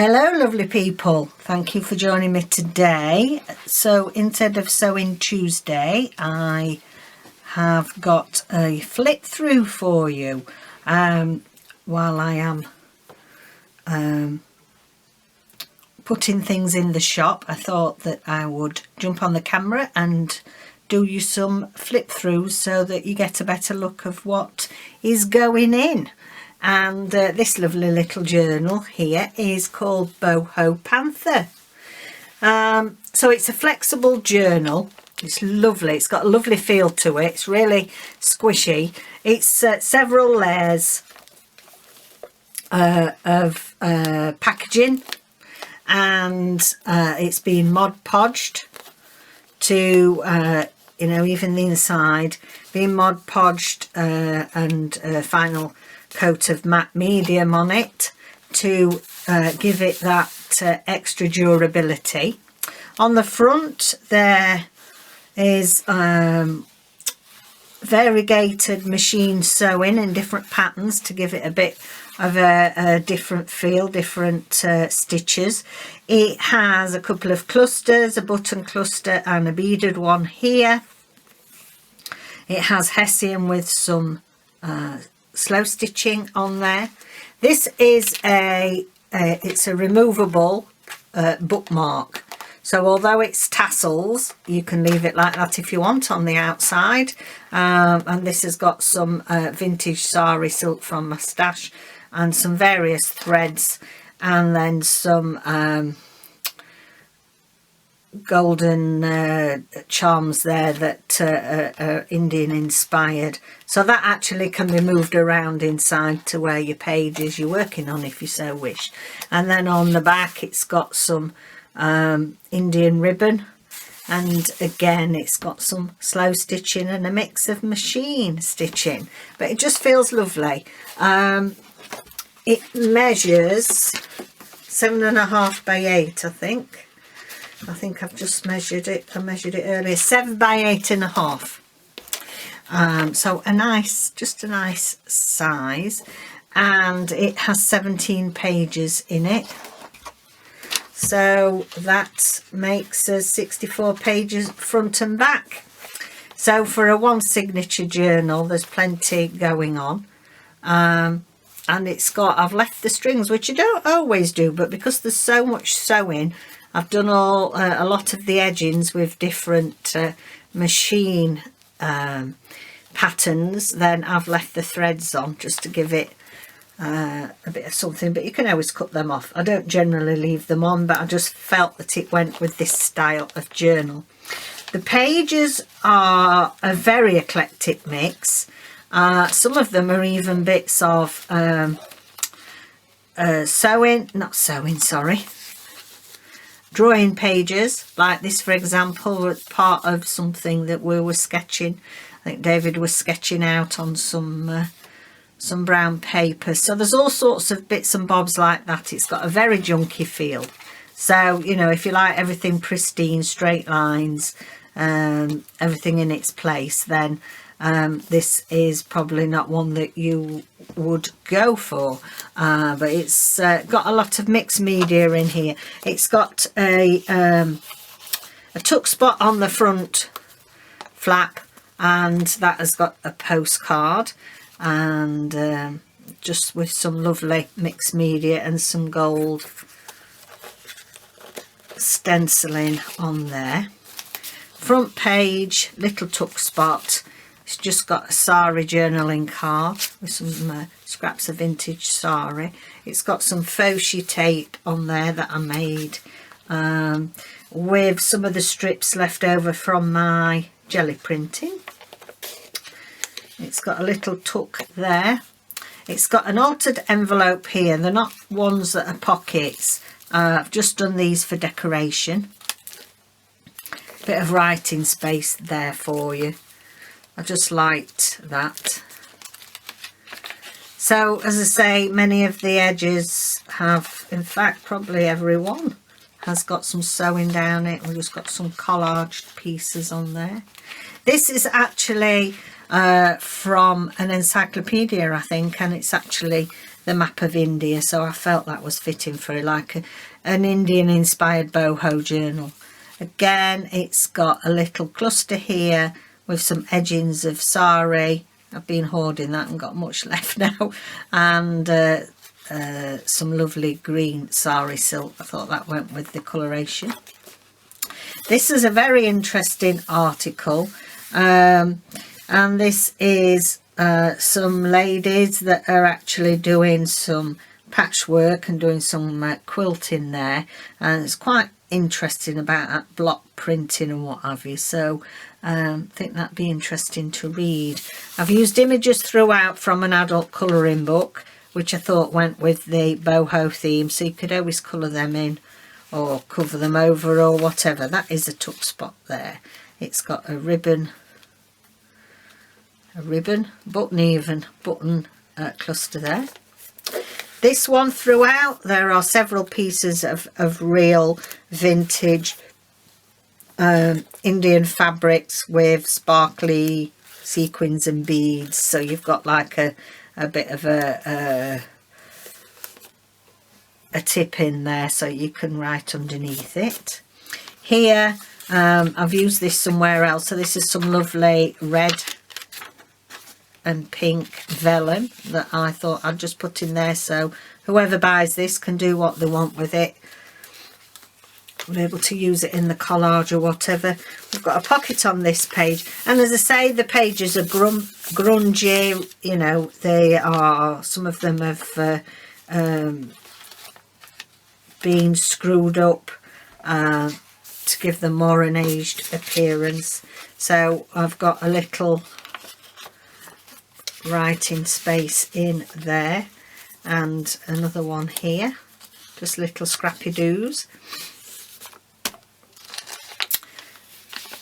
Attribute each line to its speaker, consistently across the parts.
Speaker 1: Hello lovely people, thank you for joining me today. So instead of Sewing Tuesday, I have got a flip through for you while I am putting things in the shop. I thought that I would jump on the camera and do you some flip throughs so that you get a better look of what is going in. And this lovely little journal here is called Boho Panther. So it's a flexible journal. It's lovely. It's got a lovely feel to it. It's really squishy. It's several layers of packaging, and it's been Mod Podged to even the inside being Mod Podged and final coat of matte medium on it to give it that extra durability. On the front there is variegated machine sewing in different patterns to give it a bit of a different feel, different stitches. It has a couple of clusters, a button cluster and a beaded one here. It has hessian with some slow stitching on there. This is it's a removable bookmark, so although it's tassels, you can leave it like that if you want on the outside. And this has got some vintage sari silk from my stash and some various threads, and then some golden charms there that are Indian inspired, so that actually can be moved around inside to where your pages you're working on if you so wish. And then on the back it's got some Indian ribbon, and again it's got some slow stitching and a mix of machine stitching, but it just feels lovely. It measures 7.5 by 8, I think I've just measured it. I measured it earlier. 7 by 8.5. So just a nice size, and it has 17 pages in it. So that makes us 64 pages front and back. So for a one signature journal, there's plenty going on. And I've left the strings, which you don't always do, but because there's so much sewing, I've done a lot of the edgings with different machine patterns. Then I've left the threads on just to give it a bit of something, but you can always cut them off. I don't generally leave them on, but I just felt that it went with this style of journal. The pages are a very eclectic mix. Some of them are even bits of drawing pages, like this for example was part of something that we were sketching. I think David was sketching out on some brown paper. So there's all sorts of bits and bobs like that. It's got a very junky feel, so if you like everything pristine, straight lines, everything in its place, then this is probably not one that you would go for, but it's got a lot of mixed media in here. It's got a tuck spot on the front flap, and that has got a postcard, and just with some lovely mixed media and some gold stenciling on there. Front page, little tuck spot. It's just got a sari journaling card with some scraps of vintage sari. It's got some fuchsia tape on there that I made with some of the strips left over from my jelly printing. It's got a little tuck there. It's got an altered envelope here. They're not ones that are pockets. I've just done these for decoration. Bit of writing space there for you. I just liked that. So as I say, many of the edges have, in fact probably every one has got some sewing down it. We've just got some collaged pieces on there. This is actually from an encyclopedia, I think, and it's actually the map of India, so I felt that was fitting for like an Indian inspired boho journal. Again, it's got a little cluster here with some edgings of sari. I've been hoarding that and got much left now, and some lovely green sari silk. I thought that went with the coloration. This is a very interesting article, and this is some ladies that are actually doing some patchwork and doing some quilting there, and it's quite interesting about that block printing and what have you, so I think that'd be interesting to read. I've used images throughout from an adult colouring book, which I thought went with the boho theme, so you could always colour them in or cover them over or whatever. That is a tuck spot there. It's got a ribbon button cluster there. This one throughout, there are several pieces of real vintage Indian fabrics with sparkly sequins and beads, so you've got like a bit of a tip in there so you can write underneath it. Here I've used this somewhere else, so this is some lovely red and pink vellum that I thought I'd just put in there, so whoever buys this can do what they want with it. Be able to use it in the collage or whatever. We've got a pocket on this page, and as I say, the pages are grungy, you know, they are, some of them have been screwed up to give them more an aged appearance, so I've got a little writing space in there, and another one here, just little scrappy doos,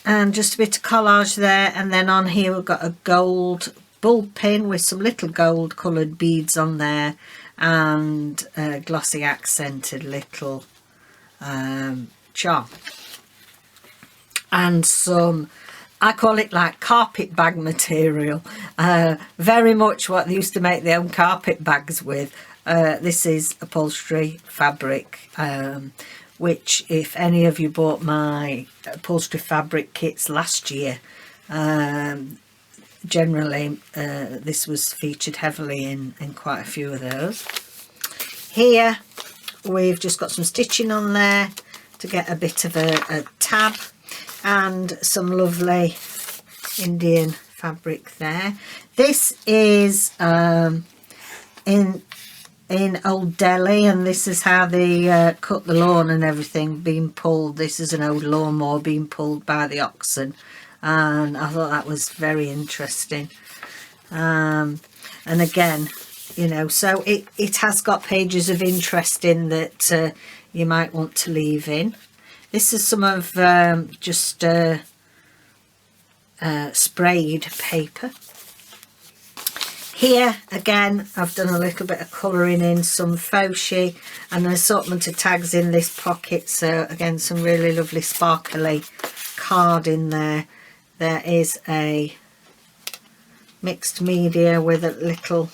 Speaker 1: and just a bit of collage there. And then on here we've got a gold bull pin with some little gold coloured beads on there, and a glossy accented little charm, and some, I call it like carpet bag material, very much what they used to make their own carpet bags with. This is upholstery fabric, which if any of you bought my upholstery fabric kits last year, generally this was featured heavily in quite a few of those. Here we've just got some stitching on there to get a bit of a tab, and some lovely Indian fabric there. This is in Old Delhi, and this is how they cut the lawn and everything, being pulled. This is an old lawnmower being pulled by the oxen, and I thought that was very interesting. And again, you know, so it has got pages of interest in that you might want to leave in. This is some of just sprayed paper. Here again I've done a little bit of colouring in, some fuchsia and an assortment of tags in this pocket, so again some really lovely sparkly card in there. There is a mixed media with a little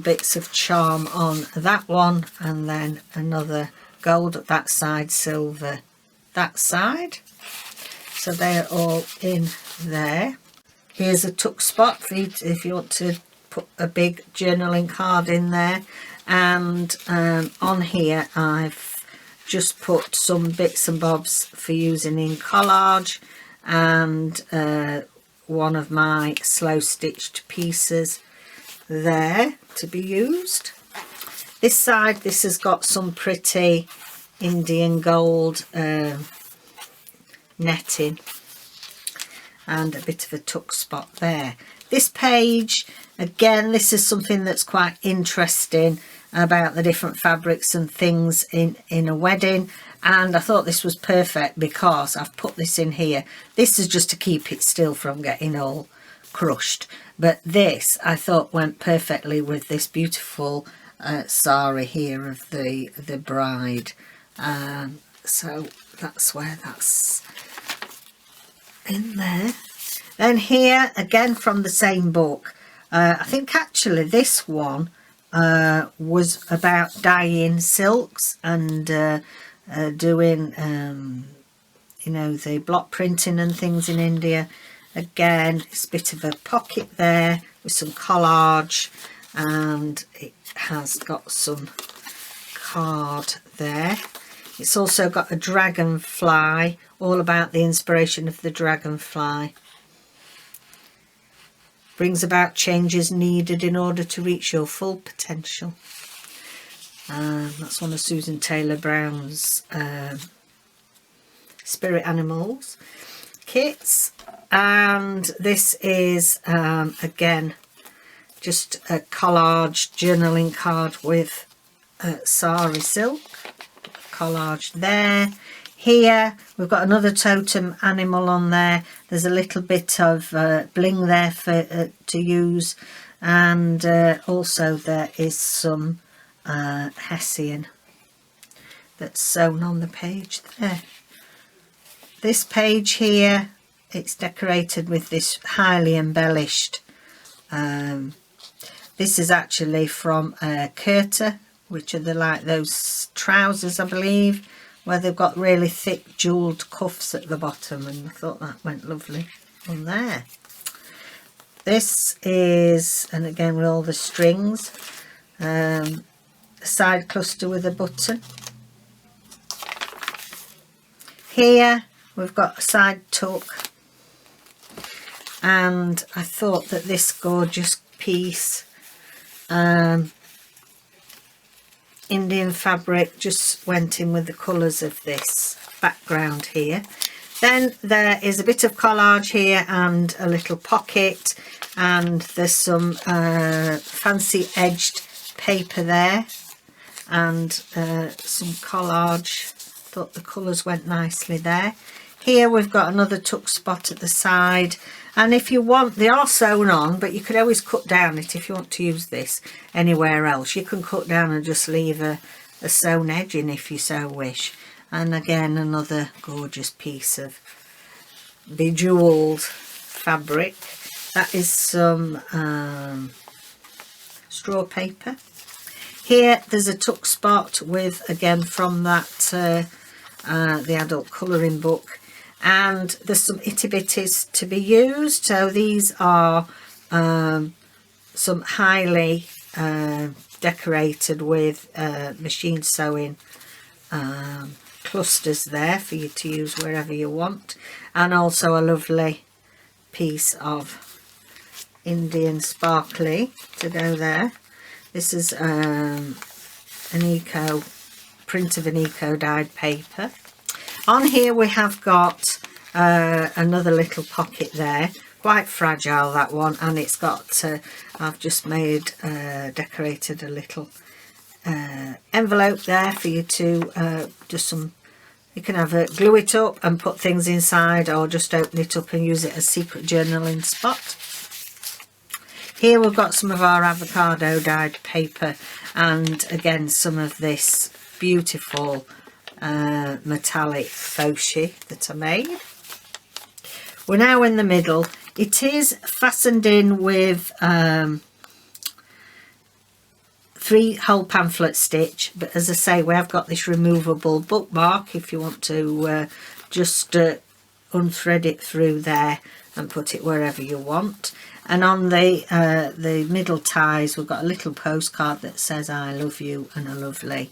Speaker 1: bits of charm on that one, and then another gold at that side, silver that side, so they're all in there. Here's a tuck spot for you if you want to put a big journaling card in there, and on here I've just put some bits and bobs for using in collage, and one of my slow stitched pieces there to be used. This side, this has got some pretty Indian gold netting and a bit of a tuck spot there. This page, again, this is something that's quite interesting about the different fabrics and things in a wedding, and I thought this was perfect because I've put this in here. This is just to keep it still from getting all crushed, but this I thought went perfectly with this beautiful sari here of the bride, so that's where that's in there. Then here again from the same book, I think actually this one was about dyeing silks and doing you know, the block printing and things in India. Again, it's a bit of a pocket there with some collage, and it has got some card there. It's also got a dragonfly, all about the inspiration of the dragonfly. Brings about changes needed in order to reach your full potential. That's one of Susan Taylor Brown's spirit animals kits. And this is again just a collage journaling card with sari silk collage there. Here we've got another totem animal on there. There's a little bit of bling there for to use, and also there is some hessian that's sewn on the page there. This page here, it's decorated with this highly embellished. This is actually from Curta, which are like those trousers, I believe, where they've got really thick jewelled cuffs at the bottom, and I thought that went lovely on there. This is, and again with all the strings, a side cluster with a button. Here we've got a side tuck, and I thought that this gorgeous piece, Indian fabric, just went in with the colours of this background here. Then there is a bit of collage here and a little pocket, and there's some fancy edged paper there, and some collage. Thought the colours went nicely there. Here we've got another tuck spot at the side, and if you want, they are sewn on, but you could always cut down it if you want to use this anywhere else. You can cut down and just leave a sewn edge in if you so wish. And again, another gorgeous piece of bejewelled fabric. That is some straw paper. Here there's a tuck spot with, again, from that the adult colouring book, and there's some itty bitties to be used. So these are some highly decorated with machine sewing clusters there for you to use wherever you want, and also a lovely piece of Indian sparkly to go there. This is an eco print of an eco dyed paper. On here we have got another little pocket there, quite fragile that one, and it's got I've just made decorated a little envelope there for you to just some, you can have it, glue it up and put things inside, or just open it up and use it as secret journaling spot. Here we've got some of our avocado dyed paper, and again some of this beautiful metallic fuchsia that I made. We're now in the middle. It is fastened in with 3-hole pamphlet stitch, but as I say, we have got this removable bookmark if you want to just unthread it through there and put it wherever you want. And on the middle ties we've got a little postcard that says I love you, and a lovely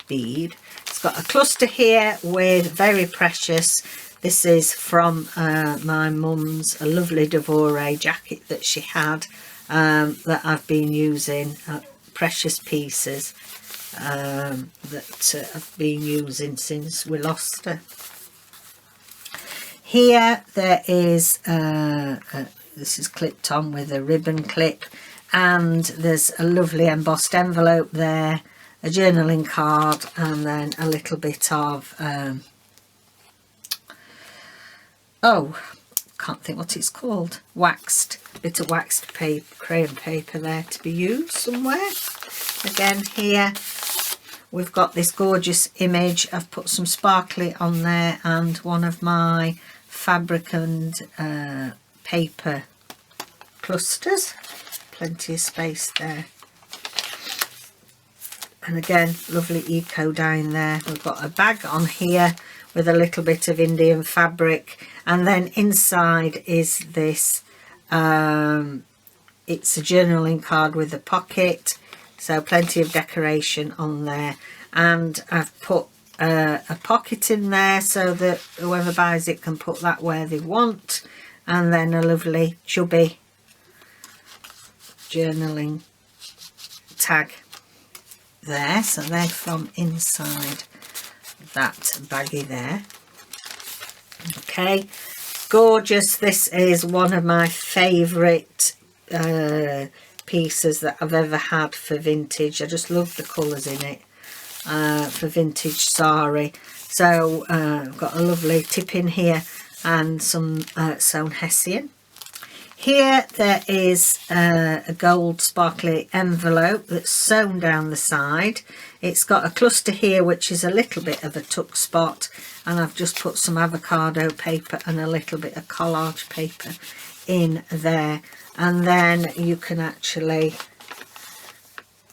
Speaker 1: bead. It's got a cluster here with very precious, this is from my mum's, a lovely Devore jacket that she had, that I've been using, precious pieces that I've been using since we lost her. Here there is this is clipped on with a ribbon clip, and there's a lovely embossed envelope there, a journaling card, and then a little bit of oh, can't think what it's called, waxed, bit of waxed paper, crayon paper there to be used somewhere. Again, here we've got this gorgeous image. I've put some sparkly on there and one of my fabric and paper clusters, plenty of space there. And again, lovely eco dye in there. We've got a bag on here with a little bit of Indian fabric, and then inside is this it's a journaling card with a pocket, so plenty of decoration on there. And I've put a pocket in there so that whoever buys it can put that where they want, and then a lovely chubby journaling tag there. So they're from inside that baggie there. Okay, gorgeous. This is one of my favourite pieces that I've ever had for vintage. I just love the colours in it for vintage sari. So I've got a lovely tip in here and some sewn hessian. Here there is a gold sparkly envelope that's sewn down the side. It's got a cluster here which is a little bit of a tuck spot, and I've just put some avocado paper and a little bit of collage paper in there. And then you can actually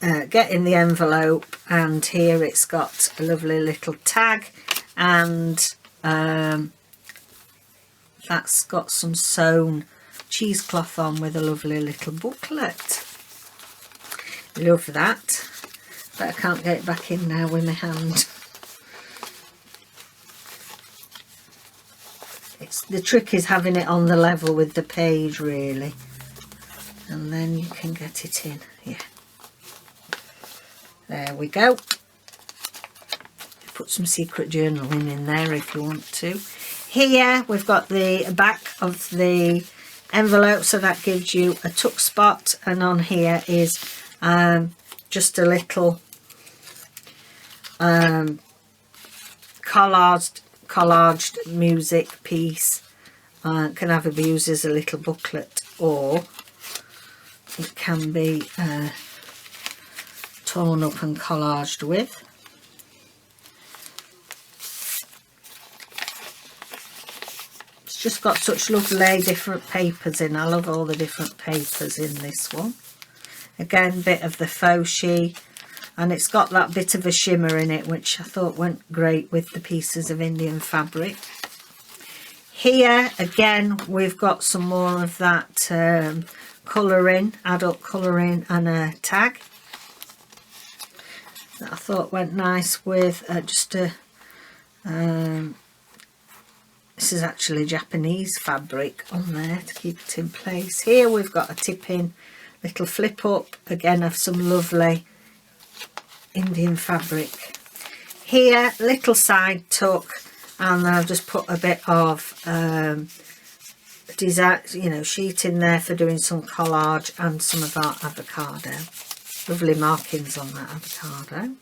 Speaker 1: get in the envelope, and here it's got a lovely little tag, and that's got some sewn cheesecloth on with a lovely little booklet. Love that, but I can't get it back in now with my hand. The trick is having it on the level with the page, really, and then you can get it in. Yeah, there we go. Put some secret journaling in there if you want to. Here we've got the back of the envelope, so that gives you a tuck spot, and on here is just a little collaged music piece. Can either be used as a little booklet, or it can be torn up and collaged with. Just got such lovely different papers in. I love all the different papers in this one. Again, bit of the faux sheet, and it's got that bit of a shimmer in it, which I thought went great with the pieces of Indian fabric. Here again we've got some more of that colouring, adult colouring, and a tag that I thought went nice with just a this is actually Japanese fabric on there to keep it in place. Here we've got a tip-in little flip up, again of some lovely Indian fabric. Here, little side tuck, and I've just put a bit of design, sheet in there for doing some collage, and some of that avocado. Lovely markings on that avocado.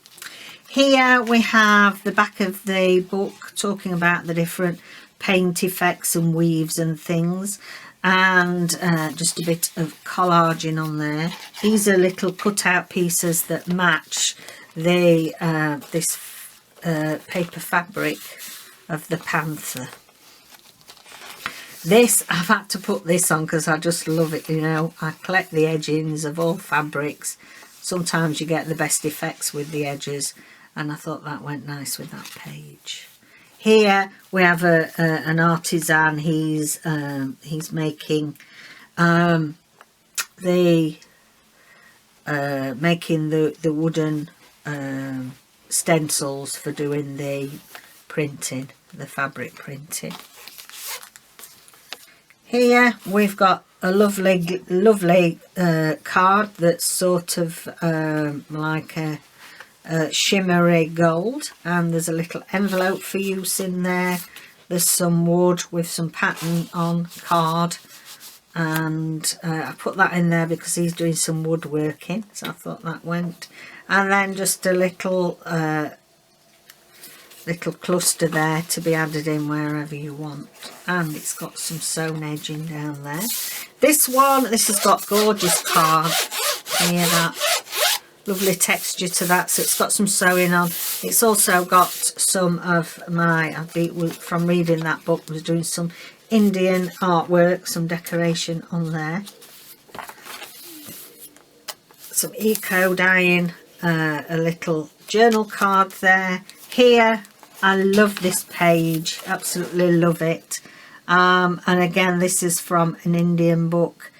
Speaker 1: Here we have the back of the book talking about the different paint effects and weaves and things, and just a bit of collaging on there. These are little cutout pieces that match the this paper fabric of the panther. This, I've had to put this on because I just love it. I collect the edgings of all fabrics. Sometimes you get the best effects with the edges, and I thought that went nice with that page. Here we have an artisan. He's making the wooden stencils for doing the printing, the fabric printing. Here we've got a lovely card that's sort of like a shimmery gold, and there's a little envelope for use in there. There's some wood with some pattern on card, and I put that in there because he's doing some woodworking, so I thought that went. And then just a little cluster there to be added in wherever you want, and it's got some sewn edging down there. This has got gorgeous card. Can you hear that? Lovely texture to that, so it's got some sewing on. It's also got some of my, from reading that book, was doing some Indian artwork, some decoration on there. Some eco dyeing a little journal card there. Here, I love this page, absolutely love it. And again, this is from an Indian book,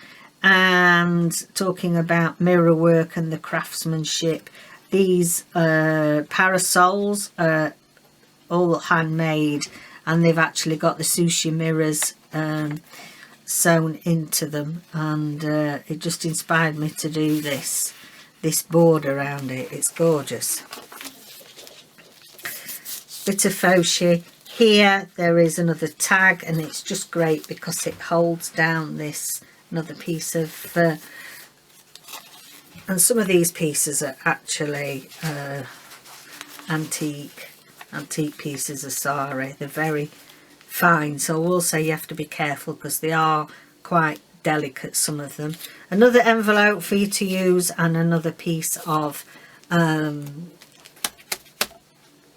Speaker 1: and talking about mirror work and the craftsmanship. These parasols are all handmade, and they've actually got the sushi mirrors sewn into them, and it just inspired me to do this board around it. It's gorgeous. Bit of fuchsia. Here there is another tag, and it's just great because it holds down this another piece of and some of these pieces are actually antique pieces of sari. They're very fine, so I will say you have to be careful because they are quite delicate, some of them. Another envelope for you to use, and another piece of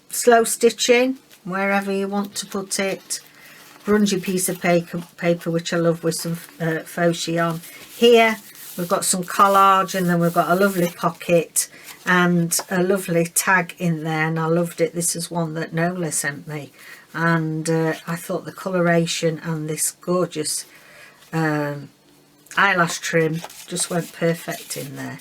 Speaker 1: slow stitching wherever you want to put it. Grungy piece of paper which I love, with some fuchsia on. Here we've got some collage, and then we've got a lovely pocket and a lovely tag in there, and I loved it. This is one that Nola sent me, and I thought the coloration and this gorgeous eyelash trim just went perfect in there.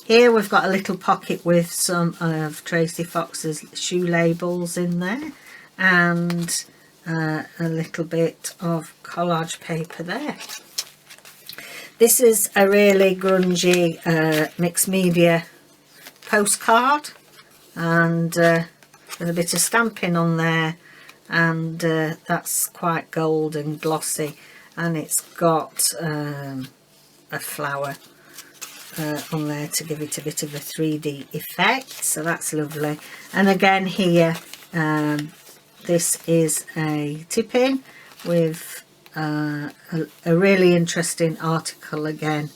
Speaker 1: Here we've got a little pocket with some of Tracy Fox's shoe labels in there, and a little bit of collage paper there. This is a really grungy mixed media postcard, and there's a bit of stamping on there, and that's quite gold and glossy, and it's got a flower on there to give it a bit of a 3D effect, so that's lovely. And again here, this is a tip-in with a really interesting article again,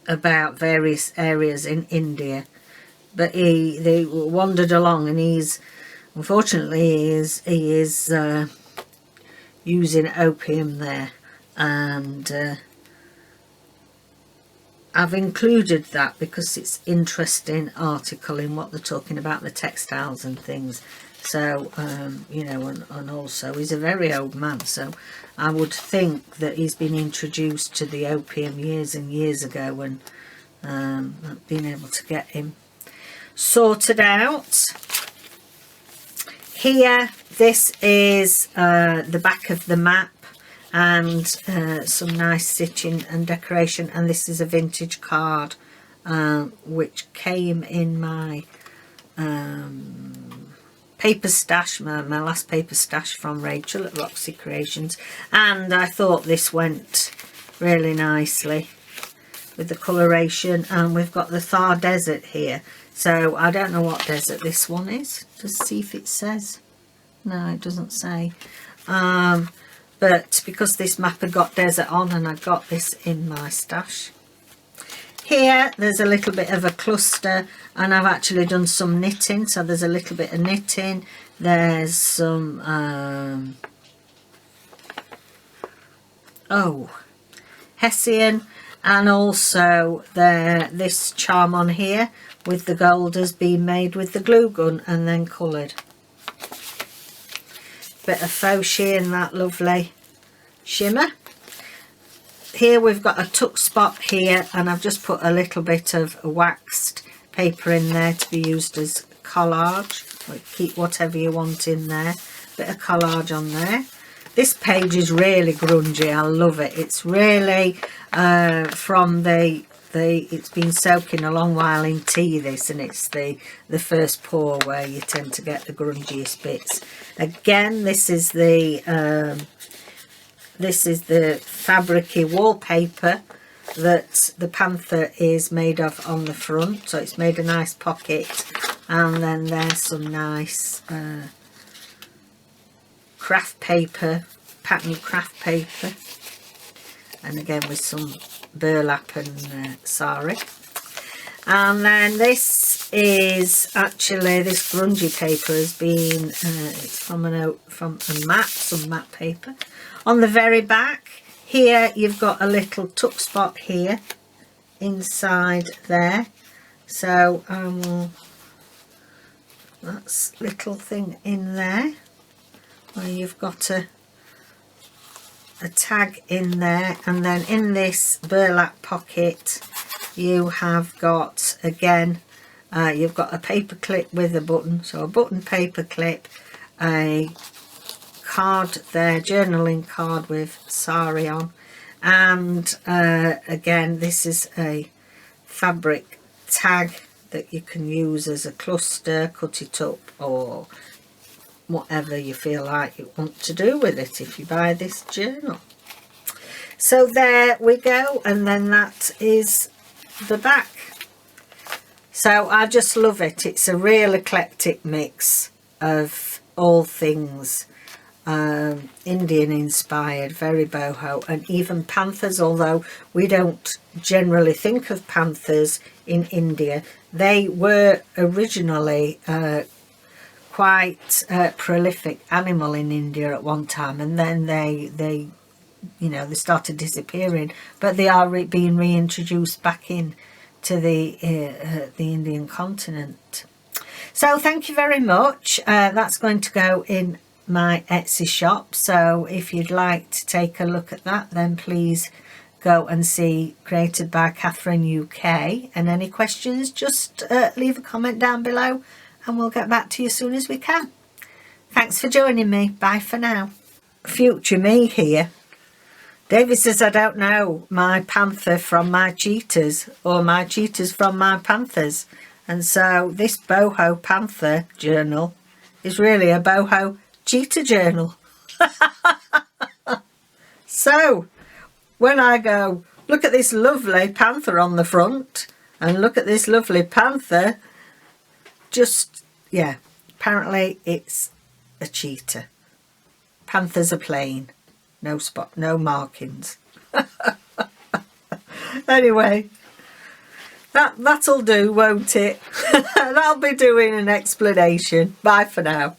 Speaker 1: about various areas in India. But they wandered along, and he's unfortunately he is using opium there, and I've included that because it's interesting article in what they're talking about, the textiles and things. So you know, and also he's a very old man, so I would think that he's been introduced to the opium years and years ago, and not been able to get him sorted out. Here, this is the back of the map, and some nice stitching and decoration, and this is a vintage card which came in my paper stash, my last paper stash from Rachel at Roxy Creations, and I thought this went really nicely with the coloration. And we've got the Thar Desert here, so I don't know what desert this one is. Just see if it says. No, it doesn't say. But because this map had got desert on, and I got this in my stash. Here there's a little bit of a cluster, and I've actually done some knitting, so there's a little bit of knitting. There's some Hessian, and also this charm on here with the gold has been made with the glue gun and then coloured. Bit of fuchsia in that lovely shimmer. Here we've got a tuck spot here, and I've just put a little bit of waxed paper in there to be used as collage. Keep whatever you want in there. Bit of collage on there. This page is really grungy. I love it. It's really from it's been soaking a long while in tea, this, and it's the first pour where you tend to get the grungiest bits. Again, this is the fabricy wallpaper that the panther is made of on the front, so it's made a nice pocket. And then there's some nice craft paper, patterned craft paper, and again with some burlap and sari. And then this is actually, this grungy paper has been, it's from a map, some map paper. On the very back here, you've got a little tuck spot here inside there. So that's little thing in there where you've got a tag in there, and then in this burlap pocket you have got, again, you've got a paper clip with a button, so a button paper clip, a card there, journaling card with sari on, and again, this is a fabric tag that you can use as a cluster, cut it up, or whatever you feel like you want to do with it if you buy this journal. So there we go, and then that is the back. So I just love it. It's a real eclectic mix of all things Indian inspired, very boho, and even panthers, although we don't generally think of panthers in India. They were originally quite prolific animal in India at one time, and then they you know, they started disappearing, but they are being reintroduced back in to the Indian continent. So thank you very much. That's going to go in my Etsy shop, so if you'd like to take a look at that, then please go and see Created by Catherine UK, and any questions, just leave a comment down below and we'll get back to you as soon as we can. Thanks for joining me. Bye for now. Future me here. David says, I don't know my panther from my cheetahs, or my cheetahs from my panthers. And so this Boho Panther journal is really a Boho Cheetah Journal. So when I go, look at this lovely panther on the front, and look at this lovely panther, just, yeah, apparently it's a cheetah. Panthers are plain. No spot, no markings. Anyway, that'll do, won't it? That'll be doing an explanation. Bye for now.